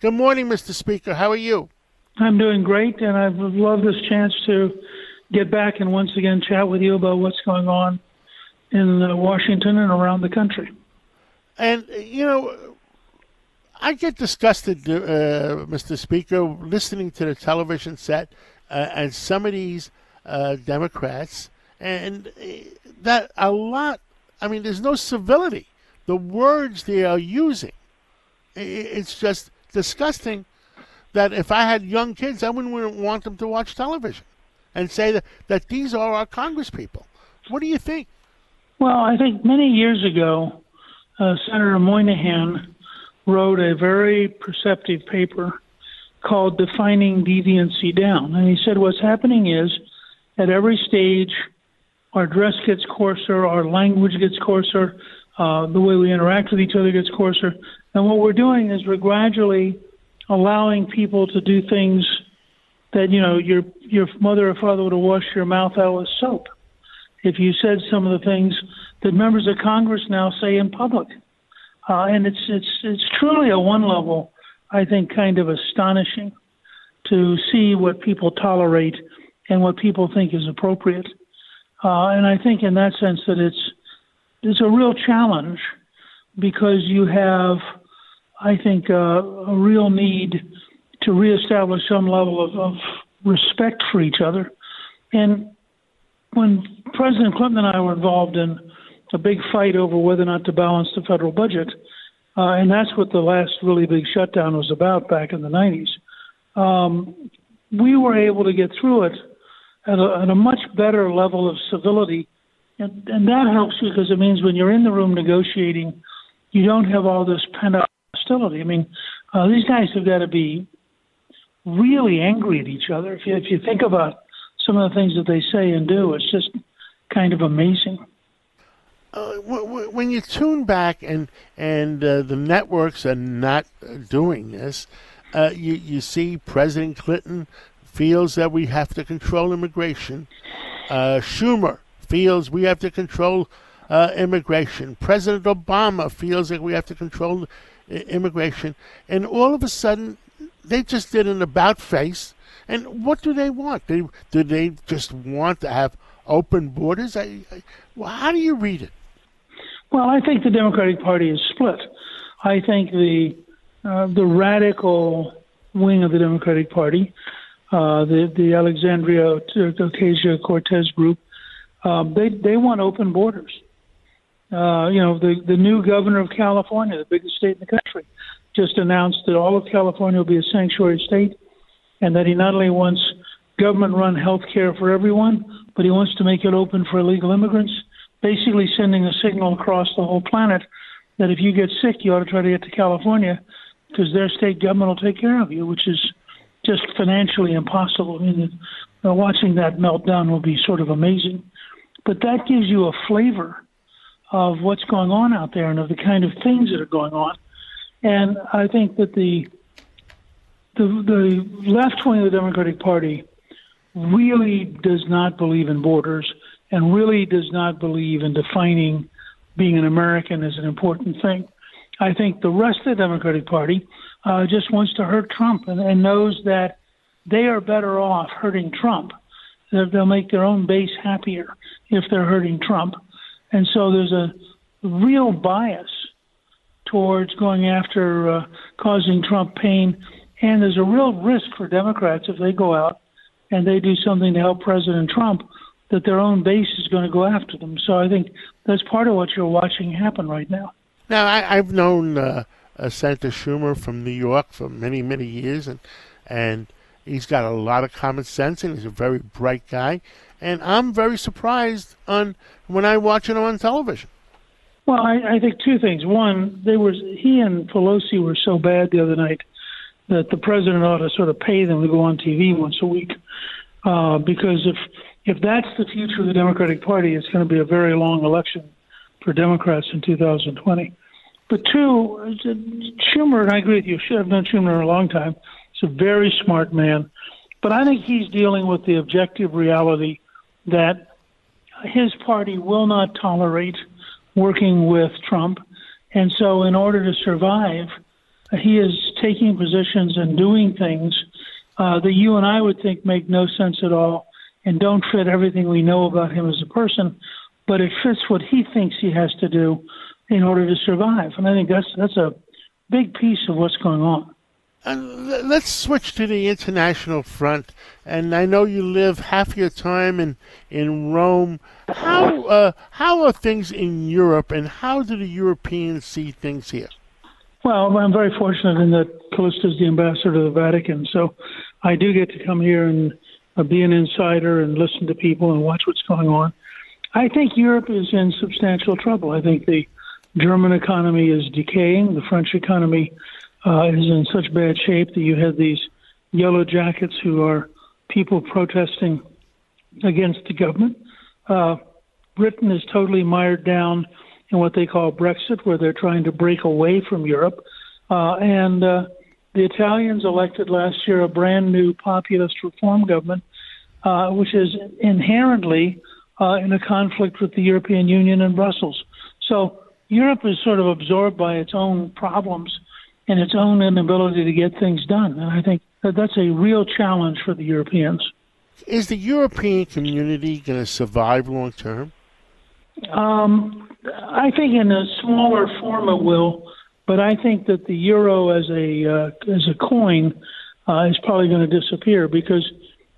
Good morning, Mr. Speaker. How are you? I'm doing great, and I've loved this chance to get back and once again chat with you about what's going on in Washington and around the country. And, I get disgusted, Mr. Speaker, listening to the television set and some of these Democrats, and that a lot, there's no civility. The words they are using, it's just disgusting that if I had young kids, I wouldn't want them to watch television and say that these are our congresspeople. What do you think? Well, I think many years ago, Senator Moynihan wrote a very perceptive paper called Defining Deviancy Down. And he said what's happening is at every stage, our dress gets coarser, our language gets coarser, the way we interact with each other gets coarser. And what we're doing is we're gradually allowing people to do things that, your mother or father would have washed your mouth out with soap if you said some of the things that members of Congress now say in public. And it's truly at one level, I think, kind of astonishing to see what people tolerate and what people think is appropriate. And I think in that sense that it's a real challenge because you have, I think, a real need to reestablish some level of respect for each other. And when President Clinton and I were involved in a big fight over whether or not to balance the federal budget, and that's what the last really big shutdown was about back in the 90s, we were able to get through it at a much better level of civility. And that helps you because it means when you're in the room negotiating, you don't have all this pent-up hostility. These guys have got to be really angry at each other. If you think about some of the things that they say and do, it's just kind of amazing. When you tune back and the networks are not doing this, you see President Clinton feels that we have to control immigration. Schumer feels we have to control immigration. President Obama feels like we have to control immigration. And all of a sudden, they just did an about face. And what do they want? Do they just want to have open borders? How do you read it? Well, I think the Democratic Party is split. I think the radical wing of the Democratic Party, the Alexandria Ocasio-Cortez group, they want open borders. The new governor of California, the biggest state in the country, just announced that all of California will be a sanctuary state, and that he not only wants government-run health care for everyone, but he wants to make it open for illegal immigrants, basically sending a signal across the whole planet that if you get sick, you ought to try to get to California because their state government will take care of you, which is just financially impossible. Watching that meltdown will be sort of amazing. But that gives you a flavor of what's going on out there and of the kind of things that are going on. And I think that the left wing of the Democratic Party really does not believe in borders and really does not believe in defining being an American as an important thing. I think the rest of the Democratic Party just wants to hurt Trump and knows that they are better off hurting Trump. They'll make their own base happier if they're hurting Trump. And so there's a real bias towards going after causing Trump pain. And there's a real risk for Democrats if they go out and they do something to help President Trump, that their own base is going to go after them. So I think that's part of what you're watching happen right now. Now, I've known Senator Schumer from New York for many, many years, and he's got a lot of common sense, and he's a very bright guy. And I'm very surprised when I watch him on television. Well, I think two things. One, he and Pelosi were so bad the other night that the president ought to sort of pay them to go on TV once a week. Because if that's the future of the Democratic Party, it's going to be a very long election for Democrats in 2020. But two, Schumer, and I agree with you, I've known Schumer a long time. He's a very smart man. But I think he's dealing with the objective reality that his party will not tolerate working with Trump. And so in order to survive, he is taking positions and doing things that you and I would think make no sense at all and don't fit everything we know about him as a person, but it fits what he thinks he has to do in order to survive. And I think that's a big piece of what's going on. Let's switch to the international front. And I know you live half your time in Rome. How are things in Europe, and how do the Europeans see things here? Well, I'm very fortunate in that Callista is the ambassador to the Vatican, so I do get to come here and be an insider and listen to people and watch what's going on. I think Europe is in substantial trouble. I think the German economy is decaying. The French economy is in such bad shape that you have these yellow jackets who are people protesting against the government. Britain is totally mired down in what they call Brexit, where they're trying to break away from Europe. And the Italians elected last year a brand new populist reform government, which is inherently in a conflict with the European Union and Brussels. So Europe is sort of absorbed by its own problems and its own inability to get things done. And I think that's a real challenge for the Europeans. Is the European community going to survive long term? I think in a smaller form it will, but I think that the euro as a coin is probably going to disappear because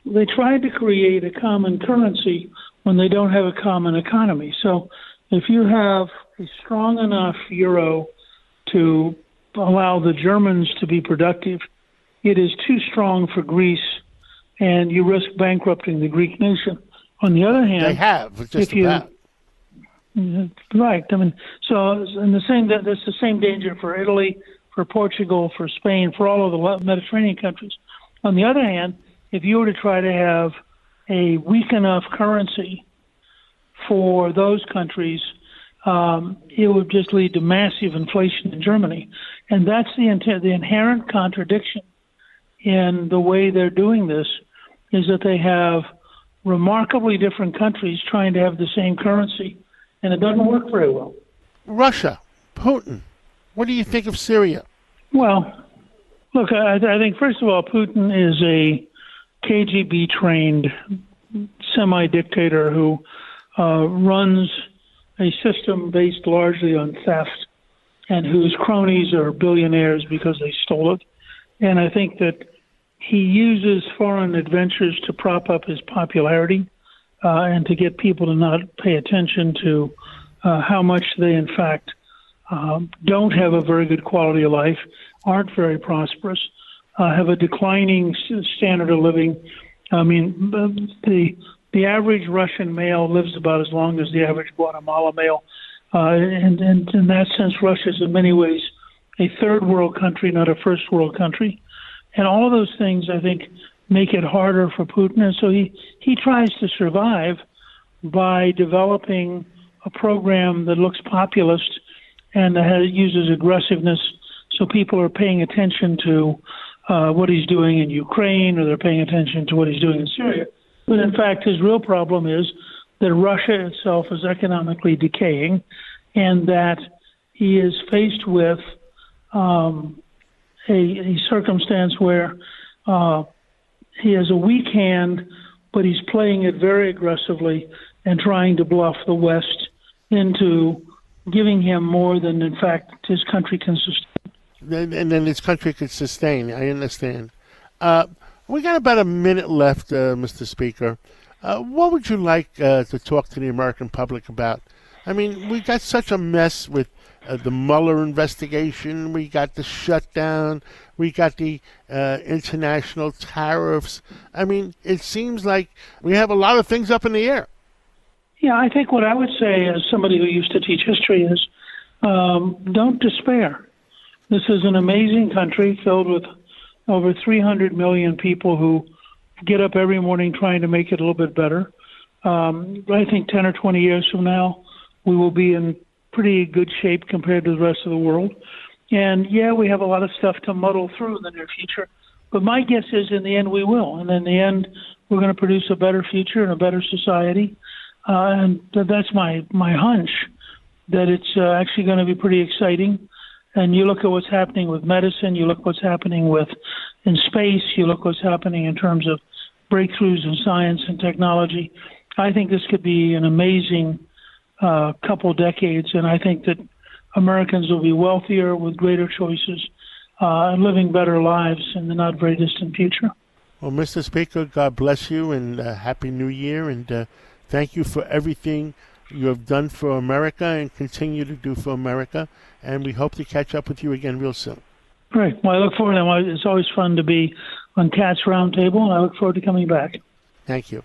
they tried to create a common currency when they don't have a common economy. So if you have a strong enough euro to allow the Germans to be productive, it is too strong for Greece, and you risk bankrupting the Greek nation. On the other hand, they have just about. Right. I mean, so in that's the same danger for Italy, for Portugal, for Spain, for all of the Mediterranean countries. On the other hand, if you were to try to have a weak enough currency for those countries, it would just lead to massive inflation in Germany. And that's the inherent contradiction in the way they're doing this, is that they have remarkably different countries trying to have the same currency, and it doesn't work very well. Russia, Putin, what do you think of Syria? Well, look, I think, first of all, Putin is a KGB-trained semi-dictator who runs a system based largely on theft and whose cronies are billionaires because they stole it. And I think that he uses foreign adventures to prop up his popularity and to get people to not pay attention to how much they, in fact, don't have a very good quality of life, aren't very prosperous, have a declining standard of living. I mean, the average Russian male lives about as long as the average Guatemala male. And in that sense, Russia is in many ways a third world country, not a first world country. And all of those things, I think, make it harder for Putin. And so he tries to survive by developing a program that looks populist and uses aggressiveness, so people are paying attention to what he's doing in Ukraine, or they're paying attention to what he's doing in Syria. But in fact, his real problem is that Russia itself is economically decaying, and that he is faced with a circumstance where he has a weak hand, but he's playing it very aggressively and trying to bluff the West into giving him more than, in fact, his country can sustain. And then his country could sustain. I understand. We got about a minute left, Mr. Speaker. What would you like to talk to the American public about? I mean, we got such a mess with the Mueller investigation. We got the shutdown. We got the international tariffs. I mean, it seems like we have a lot of things up in the air. Yeah, I think what I would say as somebody who used to teach history is don't despair. This is an amazing country filled with over 300 million people who get up every morning trying to make it a little bit better. I think 10 or 20 years from now, we will be in pretty good shape compared to the rest of the world. And, yeah, we have a lot of stuff to muddle through in the near future. But my guess is in the end we will. And in the end, we're going to produce a better future and a better society. And that's my hunch, that it's actually going to be pretty exciting. And you look at what's happening with medicine, you look what's happening in space, you look what's happening in terms of breakthroughs in science and technology. I think this could be an amazing couple decades, and I think that Americans will be wealthier with greater choices and living better lives in the not very distant future. Well, Mr. Speaker, God bless you, and Happy New Year, and thank you for everything you have done for America and continue to do for America, and we hope to catch up with you again real soon. Great. Well, I look forward to it. It's always fun to be on Cat's Roundtable, and I look forward to coming back. Thank you.